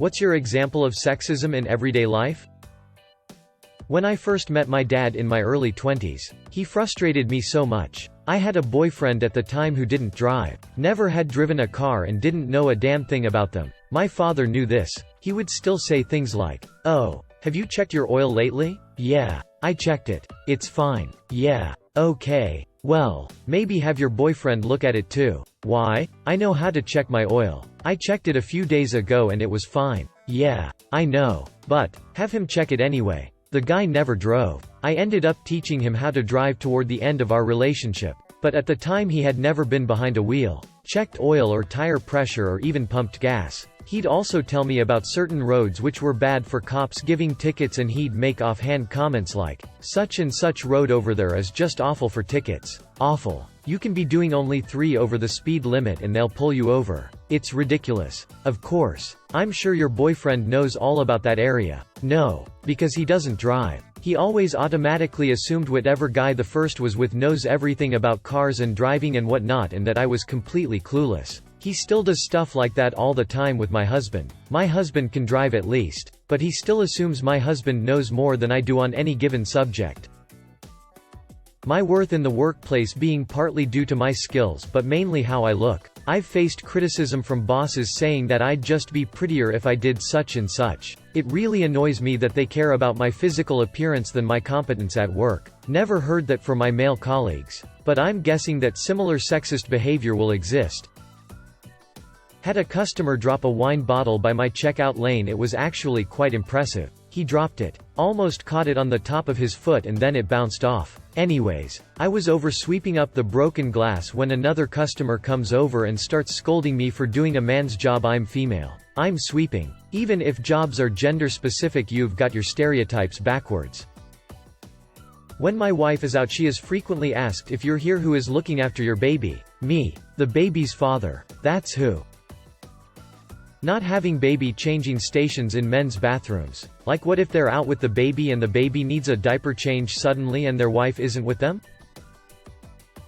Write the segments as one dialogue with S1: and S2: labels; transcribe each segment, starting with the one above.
S1: What's your example of sexism in everyday life? When I first met my dad in my early 20s, he frustrated me so much. I had a boyfriend at the time who didn't drive, never had driven a car and didn't know a damn thing about them. My father knew this. He would still say things like, "Oh, have you checked your oil lately?" "Yeah, I checked it. It's fine." "Yeah, okay. Well, maybe have your boyfriend look at it too." "Why? I know how to check my oil. I checked it a few days ago and it was fine." "Yeah, I know. But, have him check it anyway." The guy never drove. I ended up teaching him how to drive toward the end of our relationship. But at the time he had never been behind a wheel, checked oil or tire pressure or even pumped gas. He'd also tell me about certain roads which were bad for cops giving tickets, and he'd make offhand comments like, "Such and such road over there is just awful for tickets. Awful. You can be doing only 3 over the speed limit and they'll pull you over. It's ridiculous." Of course, I'm sure your boyfriend knows all about that area. No, because he doesn't drive. He always automatically assumed whatever guy the first was with knows everything about cars and driving and whatnot, and that I was completely clueless. He still does stuff like that all the time with my husband. My husband can drive at least, but he still assumes my husband knows more than I do on any given subject. My worth in the workplace being partly due to my skills but mainly how I look. I've faced criticism from bosses saying that I'd just be prettier if I did such and such. It really annoys me that they care about my physical appearance than my competence at work. Never heard that from my male colleagues. But I'm guessing that similar sexist behavior will exist. Had a customer drop a wine bottle by my checkout lane. It was actually quite impressive. He dropped it, almost caught it on the top of his foot, and then it bounced off. Anyways, I was over sweeping up the broken glass when another customer comes over and starts scolding me for doing a man's job. I'm female. I'm sweeping. Even if jobs are gender specific, you've got your stereotypes backwards. When my wife is out, she is frequently asked, "If you're here, who is looking after your baby?" "Me. The baby's father. That's who." Not having baby changing stations in men's bathrooms. Like, what if they're out with the baby and the baby needs a diaper change suddenly and their wife isn't with them?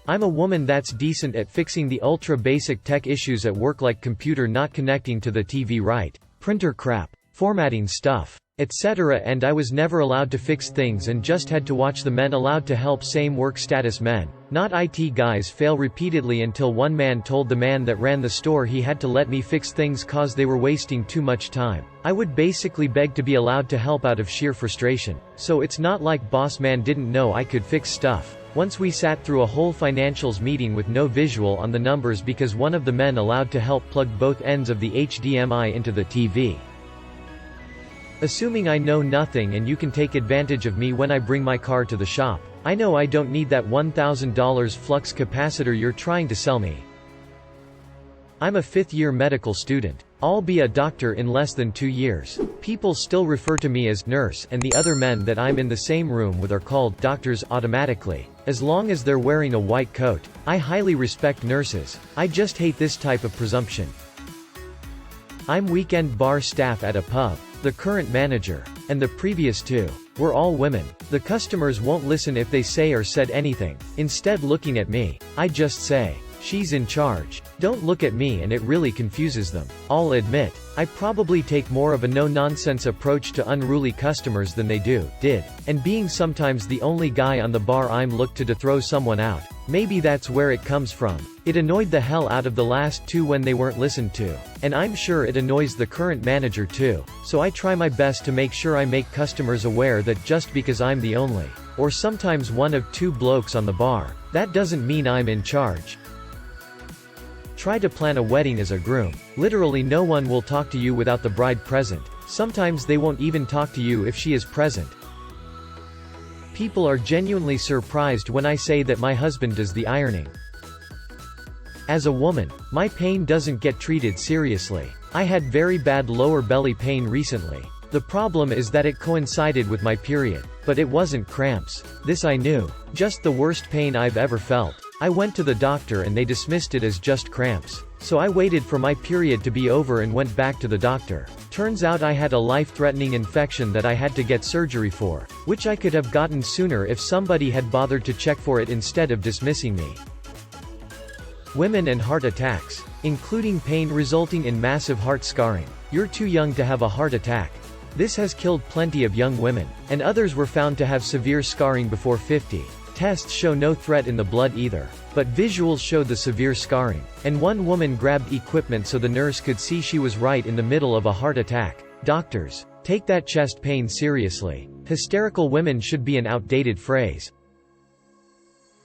S1: I'm a woman that's decent at fixing the ultra basic tech issues at work, like computer not connecting to the TV right, printer crap, formatting stuff, etc., and I was never allowed to fix things and just had to watch the men allowed to help. Same work status men, not IT guys, fail repeatedly until one man told the man that ran the store he had to let me fix things cause they were wasting too much time. I would basically beg to be allowed to help out of sheer frustration. So it's not like boss man didn't know I could fix stuff. Once we sat through a whole financials meeting with no visual on the numbers because one of the men allowed to help plug both ends of the HDMI into the TV. Assuming I know nothing and you can take advantage of me when I bring my car to the shop. I know I don't need that $1,000 flux capacitor you're trying to sell me. I'm a 5th-year medical student. I'll be a doctor in less than 2 years. People still refer to me as nurse, and the other men that I'm in the same room with are called doctors automatically, as long as they're wearing a white coat. I highly respect nurses. I just hate this type of presumption. I'm weekend bar staff at a pub. The current manager, and the previous 2, were all women. The customers won't listen if they say or said anything. Instead, looking at me, I just say, "She's in charge." Don't look at me, and it really confuses them. I'll admit, I probably take more of a no-nonsense approach to unruly customers than they did. And being sometimes the only guy on the bar, I'm looked to throw someone out. Maybe that's where it comes from. It annoyed the hell out of the last 2 when they weren't listened to. And I'm sure it annoys the current manager too. So I try my best to make sure I make customers aware that just because I'm the only, or sometimes one of 2 blokes on the bar, that doesn't mean I'm in charge. Try to plan a wedding as a groom. Literally no one will talk to you without the bride present. Sometimes they won't even talk to you if she is present. People are genuinely surprised when I say that my husband does the ironing. As a woman, my pain doesn't get treated seriously. I had very bad lower belly pain recently. The problem is that it coincided with my period. But it wasn't cramps. This I knew. Just the worst pain I've ever felt. I went to the doctor and they dismissed it as just cramps. So I waited for my period to be over and went back to the doctor. Turns out I had a life-threatening infection that I had to get surgery for, which I could have gotten sooner if somebody had bothered to check for it instead of dismissing me. Women and heart attacks, including pain resulting in massive heart scarring. You're too young to have a heart attack. This has killed plenty of young women, and others were found to have severe scarring before 50. Tests show no threat in the blood either, but visuals showed the severe scarring. And one woman grabbed equipment so the nurse could see she was right in the middle of a heart attack. Doctors, take that chest pain seriously. Hysterical women should be an outdated phrase.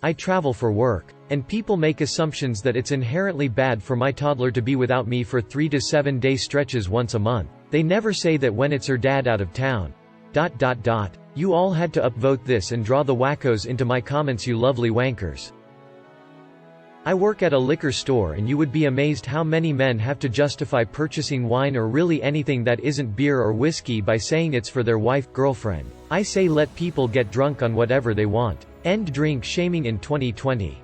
S1: I travel for work, and people make assumptions that it's inherently bad for my toddler to be without me for 3 to 7 day stretches once a month. They never say that when it's her dad out of town. ... You all had to upvote this and draw the wackos into my comments, you lovely wankers. I work at a liquor store, and you would be amazed how many men have to justify purchasing wine or really anything that isn't beer or whiskey by saying it's for their wife, girlfriend. I say let people get drunk on whatever they want. End drink shaming in 2020.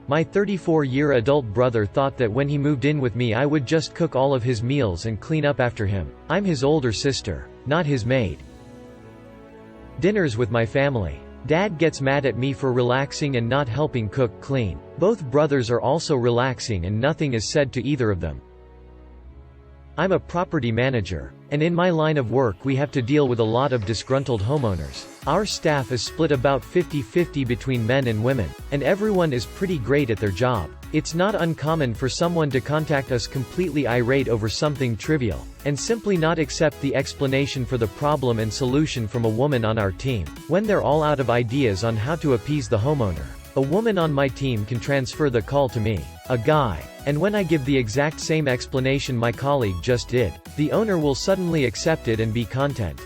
S1: My 34-year adult brother thought that when he moved in with me I would just cook all of his meals and clean up after him. I'm his older sister, not his maid. Dinners with my family. Dad gets mad at me for relaxing and not helping cook, clean. Both brothers are also relaxing and nothing is said to either of them. I'm a property manager, and in my line of work we have to deal with a lot of disgruntled homeowners. Our staff is split about 50-50 between men and women, and everyone is pretty great at their job. It's not uncommon for someone to contact us completely irate over something trivial, and simply not accept the explanation for the problem and solution from a woman on our team. When they're all out of ideas on how to appease the homeowner, a woman on my team can transfer the call to me, a guy, and when I give the exact same explanation my colleague just did, the owner will suddenly accept it and be content.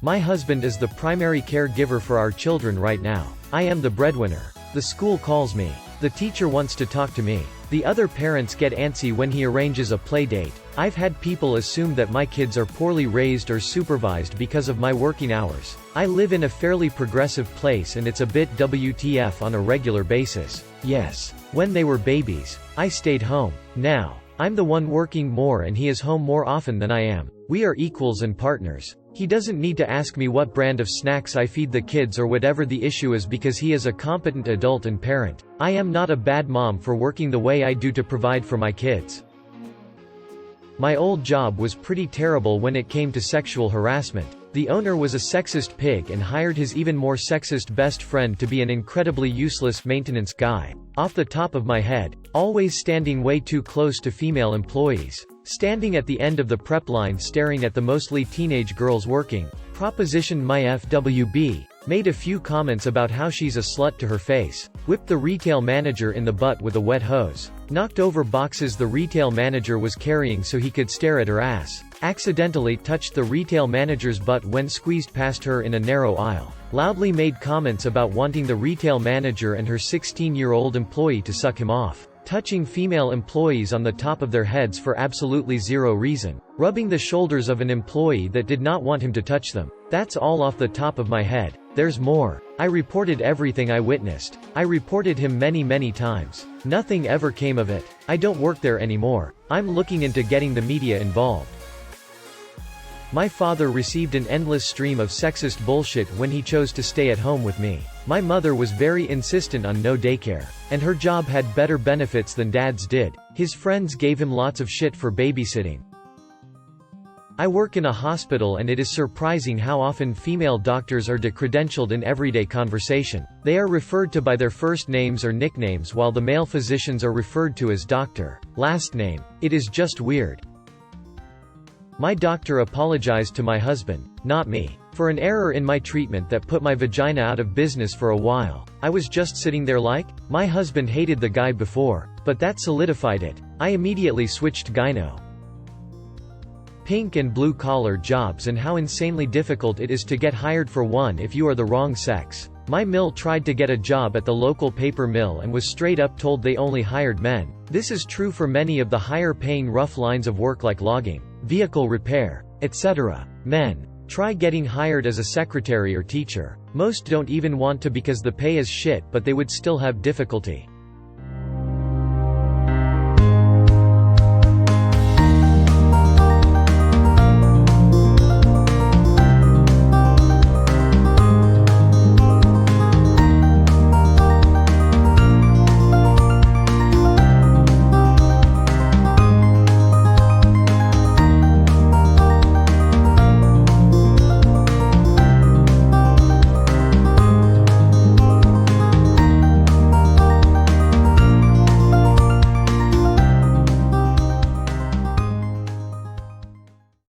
S1: My husband is the primary caregiver for our children right now. I am the breadwinner. The school calls me. The teacher wants to talk to me. The other parents get antsy when he arranges a play date. I've had people assume that my kids are poorly raised or supervised because of my working hours. I live in a fairly progressive place and it's a bit WTF on a regular basis. Yes. When they were babies, I stayed home. Now, I'm the one working more and he is home more often than I am. We are equals and partners. He doesn't need to ask me what brand of snacks I feed the kids or whatever the issue is because he is a competent adult and parent. I am not a bad mom for working the way I do to provide for my kids. My old job was pretty terrible when it came to sexual harassment. The owner was a sexist pig and hired his even more sexist best friend to be an incredibly useless maintenance guy. Off the top of my head, always standing way too close to female employees. Standing at the end of the prep line staring at the mostly teenage girls working. Propositioned my FWB. Made a few comments about how she's a slut to her face. Whipped the retail manager in the butt with a wet hose. Knocked over boxes the retail manager was carrying so he could stare at her ass. Accidentally touched the retail manager's butt when squeezed past her in a narrow aisle. Loudly made comments about wanting the retail manager and her 16-year-old employee to suck him off. Touching female employees on the top of their heads for absolutely zero reason. Rubbing the shoulders of an employee that did not want him to touch them. That's all off the top of my head. There's more. I reported everything I witnessed. I reported him many times. Nothing ever came of it. I don't work there anymore. I'm looking into getting the media involved. My father received an endless stream of sexist bullshit when he chose to stay at home with me. My mother was very insistent on no daycare. And her job had better benefits than Dad's did. His friends gave him lots of shit for babysitting. I work in a hospital and it is surprising how often female doctors are decredentialed in everyday conversation. They are referred to by their first names or nicknames while the male physicians are referred to as doctor. Last name. It is just weird. My doctor apologized to my husband, not me, for an error in my treatment that put my vagina out of business for a while. I was just sitting there like, my husband hated the guy before, but that solidified it. I immediately switched gyno. Pink and blue collar jobs and how insanely difficult it is to get hired for one if you are the wrong sex. My mill tried to get a job at the local paper mill and was straight up told they only hired men. This is true for many of the higher paying rough lines of work like logging, vehicle repair, etc. Men. Try getting hired as a secretary or teacher. Most don't even want to because the pay is shit, but they would still have difficulty.